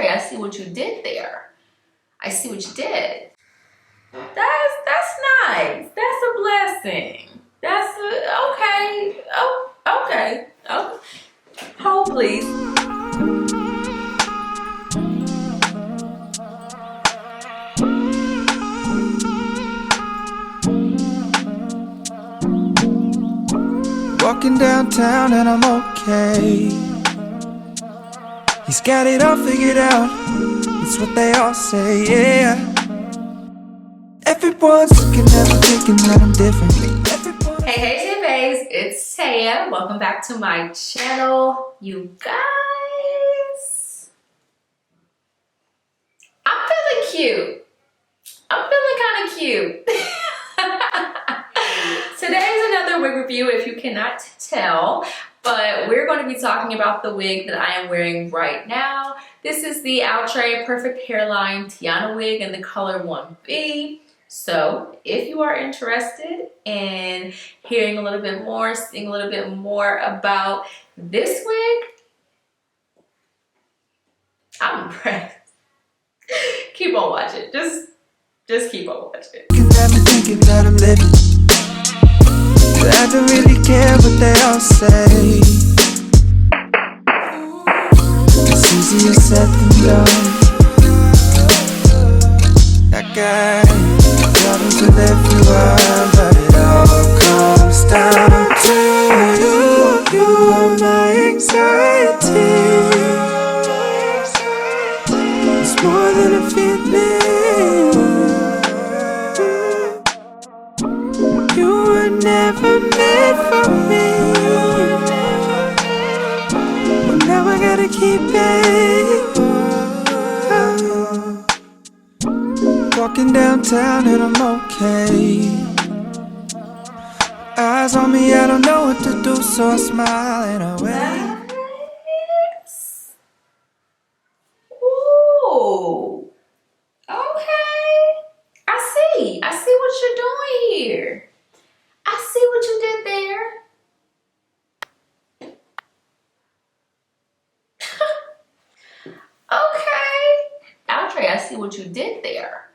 Outre, I see what you did there. I see what you did. That's nice. That's a blessing. That's okay. Oh, okay. Oh, hold please. Walking downtown and I'm okay. He's got it all figured out. It's what they all say, yeah. Everyone's looking at me thinking that I'm different. Hey TayBaes, it's Taya. Welcome back to my channel, you guys. I'm feeling cute. I'm feeling kind of cute. Today's another wig review, if you cannot tell, but we're going to be talking about the wig that I am wearing right now. This is the Outre Perfect Hairline Tianna wig in the color 1B. So if you are interested in hearing a little bit more, seeing a little bit more about this wig, I'm impressed. Keep on watching. Just keep on watching. Thinking that I'm living. I don't really care what they all say. It's easier said than done. That guy problems with everyone, but it all comes down to you. You are my anxiety. It's more than a feeling. You were never meant for me. Well, now I gotta keep it. Walking downtown and I'm okay. Eyes on me, I don't know what to do, so I smile and I wait. Nice. Ooh. Okay. I see what you're doing here. I see what you did there. Okay. Outre, I see what you did there.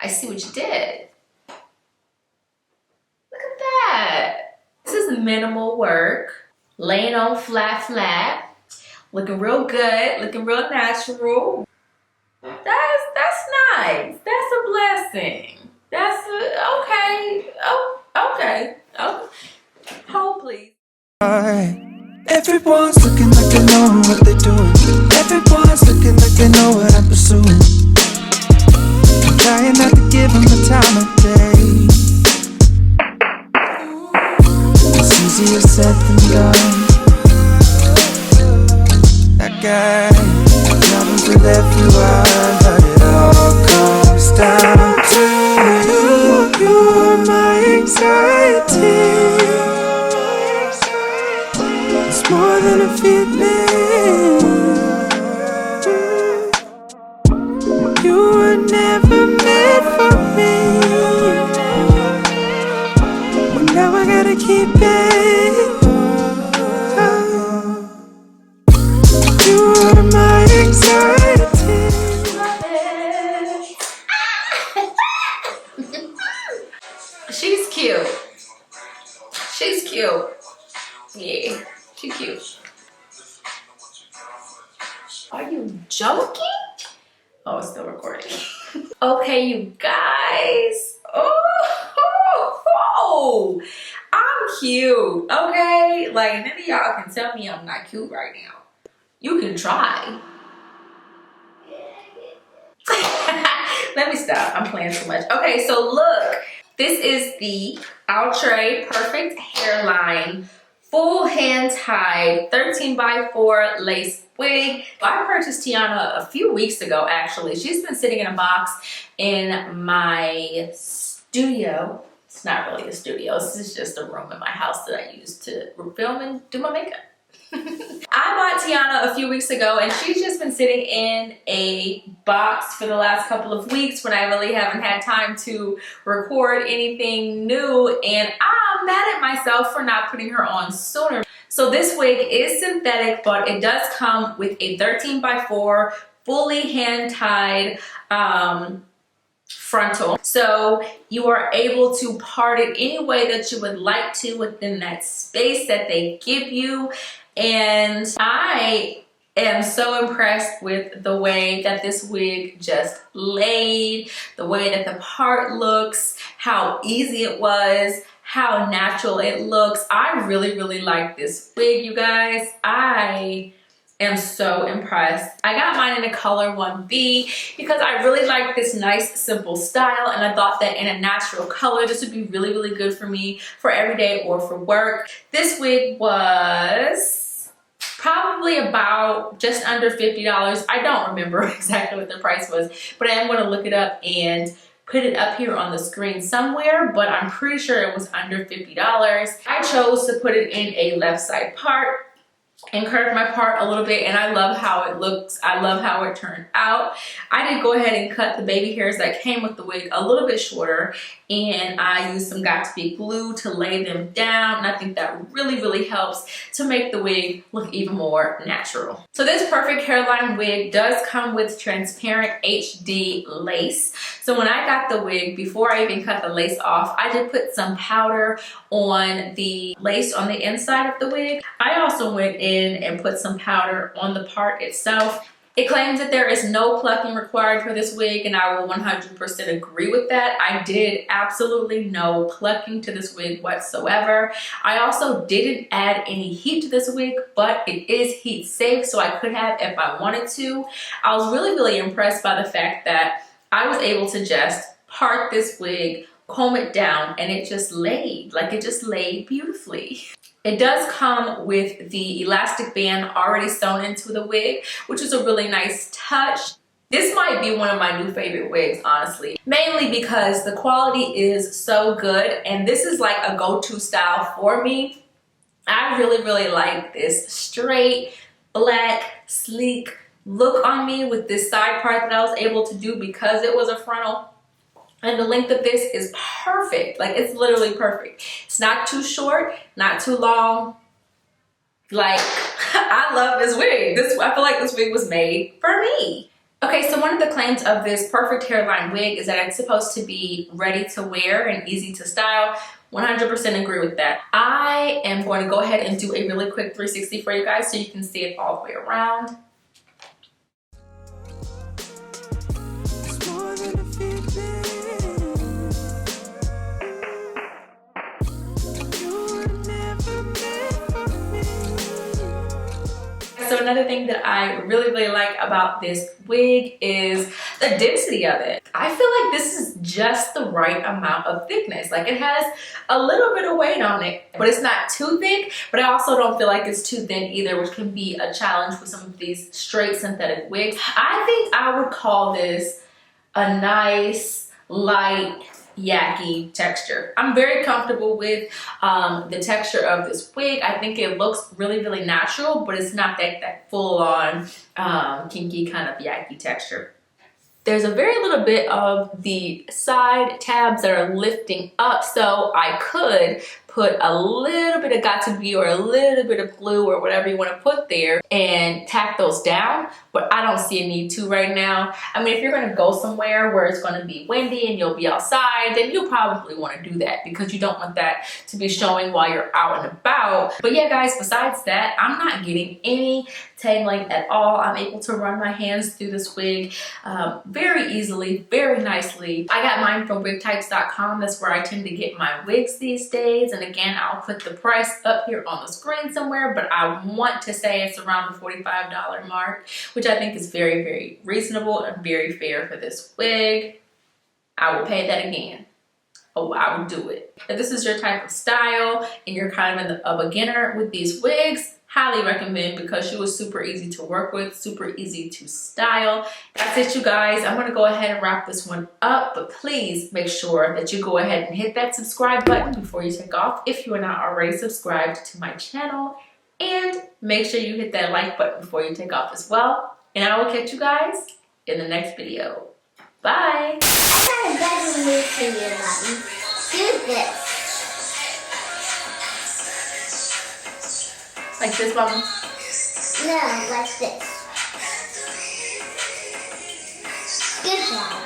I see what you did. Look at that. This is minimal work. Laying on flat. Looking real good. Looking real natural. That's nice. That's a blessing. That's okay. Oh, okay. Oh, hold please. Everyone's looking like they know what they're doing. Everyone's looking like they know what I'm pursuing. I'm trying not to give them the time of day. It's easier said than done. That guy problems with everyone, but it all comes down to you. You are my anxiety. It's more than a feeling. You were never meant for me. Well, now I gotta keep it. You are my anxiety. She's cute. She's cute. Yeah, she's cute. Are you joking? Oh, it's still recording. Okay, you guys. Oh, I'm cute. Okay, like none of y'all can tell me I'm not cute right now. You can try. Let me stop. I'm playing too much. Okay, so look. This is the Outre Perfect Hairline full hand tied 13x4 lace wig. I purchased Tianna a few weeks ago actually. She's been sitting in a box in my studio. It's not really a studio. This is just a room in my house that I use to film and do my makeup. I bought Tianna a few weeks ago and she's just been sitting in a box for the last couple of weeks when I really haven't had time to record anything new, and I'm mad at myself for not putting her on sooner. So this wig is synthetic, but it does come with a 13x4 fully hand-tied frontal. So you are able to part it any way that you would like to within that space that they give you. And I am so impressed with the way that this wig just laid, the way that the part looks, how easy it was, how natural it looks. I really like this wig, you guys. I am so impressed. I got mine in the color 1B because I really like this nice simple style, and I thought that in a natural color this would be really good for me for everyday or for work. This wig was probably about just under $50. I don't remember exactly what the price was, but I am going to look it up and put it up here on the screen somewhere, but I'm pretty sure it was under $50. I chose to put it in a left side part and curve my part a little bit, and I love how it looks. I love how it turned out. I did go ahead and cut the baby hairs that came with the wig a little bit shorter, and I used some Got2b glue to lay them down, and I think that really helps to make the wig look even more natural. So this perfect hairline wig does come with transparent HD lace. So when I got the wig, before I even cut the lace off, I did put some powder on the lace on the inside of the wig. I also went in and put some powder on the part itself. It claims that there is no plucking required for this wig, and I will 100% agree with that. I did absolutely no plucking to this wig whatsoever. I also didn't add any heat to this wig, but it is heat safe, so I could have if I wanted to. I was really impressed by the fact that I was able to just part this wig, comb it down, and it just laid. Like, it just laid beautifully. It does come with the elastic band already sewn into the wig, which is a really nice touch. This might be one of my new favorite wigs, honestly, mainly because the quality is so good, and this is like a go-to style for me. I really like this straight, black, sleek look on me with this side part that I was able to do because it was a frontal. And the length of this is perfect. Like, it's literally perfect. It's not too short, not too long. Like, I love this wig. I feel like this wig was made for me. Okay, so one of the claims of this perfect hairline wig is that it's supposed to be ready to wear and easy to style. 100% agree with that. I am going to go ahead and do a really quick 360 for you guys so you can see it all the way around. So another thing that I really like about this wig is the density of it. I feel like this is just the right amount of thickness. Like, it has a little bit of weight on it, but it's not too thick, but I also don't feel like it's too thin either, which can be a challenge with some of these straight synthetic wigs. I think I would call this a nice, light, yucky texture. I'm very comfortable with the texture of this wig. I think it looks really natural, but it's not that full-on kinky kind of yucky texture. There's a very little bit of the side tabs that are lifting up, so I could put a little bit of Got2b or a little bit of glue or whatever you want to put there and tack those down, but I don't see a need to right now. I mean, if you're going to go somewhere where it's going to be windy and you'll be outside, then you'll probably want to do that because you don't want that to be showing while you're out and about. But yeah, guys, besides that, I'm not getting any tangling at all. I'm able to run my hands through this wig very easily, very nicely. I got mine from wigtypes.com. That's where I tend to get my wigs these days. And again, I'll put the price up here on the screen somewhere, but I want to say it's around the $45 mark, which I think is very reasonable and very fair for this wig. I would pay that again. Oh, I would do it. If this is your type of style and you're kind of a beginner with these wigs, highly recommend, because she was super easy to work with, super easy to style. That's it, you guys. I'm gonna go ahead and wrap this one up, but please make sure that you go ahead and hit that subscribe button before you take off if you are not already subscribed to my channel, and make sure you hit that like button before you take off as well. And I will catch you guys in the next video. Bye. I got a better move for you, Mommy. Do this. Like this, Mommy? No, like this. Good job.